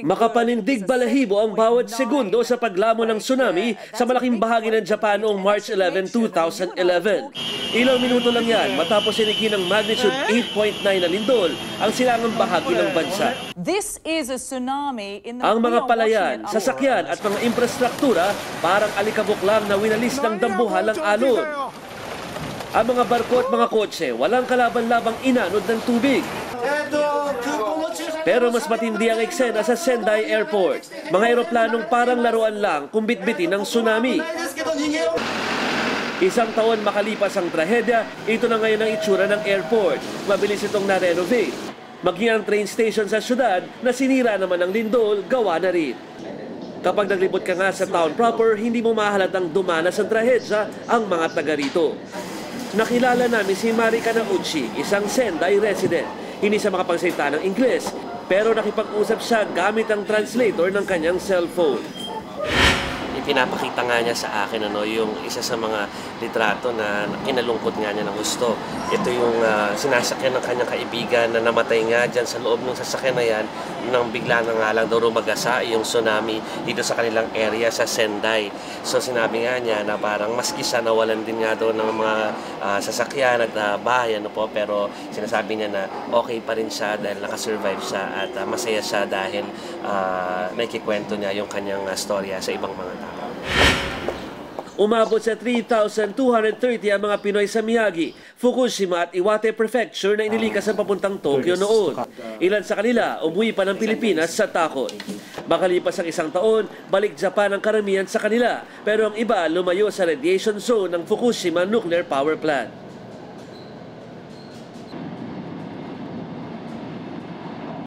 Makapanindig balahibo ang bawat segundo sa paglamo ng tsunami sa malaking bahagi ng Japan noong March 11, 2011. Ilang minuto lang yan matapos sinigi ng magnitude 8.9 na lindol ang silangang bahagi ng bansa. Ang mga palayan, sasakyan at mga infrastruktura parang alikabok lang na winalis ng dambuhalang alon. Ang mga barko at mga kotse walang kalaban-labang inanod ng tubig. Pero mas matindi ang eksena sa Sendai Airport. Mga eroplanong parang laruan lang kung bitbitin ng tsunami. Isang taon makalipas ang trahedya, ito na ngayon ang itsura ng airport. Mabilis itong na-renovate. Maging ang train station sa syudad na sinira naman ng lindol, gawa na rin. Kapag naglibot ka nga sa town proper, hindi mo mahalatang dumanas ang trahedya ang mga taga rito. Nakilala namin si Marika Nauchi, isang Sendai resident. Hindi siya makapagsalita ng Ingles, pero nakipag-usap siya gamit ang translator ng kanyang cellphone. Pinapakita nga niya sa akin yung isa sa mga litrato na kinalungkot nga niya ng gusto. Ito yung sinasakyan ng kanyang kaibigan na namatay nga dyan sa loob ng sasakyan na yan nang bigla na nga lang daw rumagasa yung tsunami dito sa kanilang area sa Sendai. So sinabi nga niya na parang maski siya nawalan din nga daw ng mga sasakyan at bahay, pero sinasabi niya na okay pa rin siya dahil nakasurvive siya at masaya siya dahil nakikikwento niya yung kanyang storya sa ibang mga tao. Umabot sa 3,230 ang mga Pinoy sa Miyagi, Fukushima at Iwate Prefecture na inilikas ang papuntang Tokyo noon. Ilan sa kanila umuwi pa ng Pilipinas sa takot. Makalipas ang isang taon, balik Japan ang karamihan sa kanila, pero ang iba lumayo sa radiation zone ng Fukushima Nuclear Power Plant.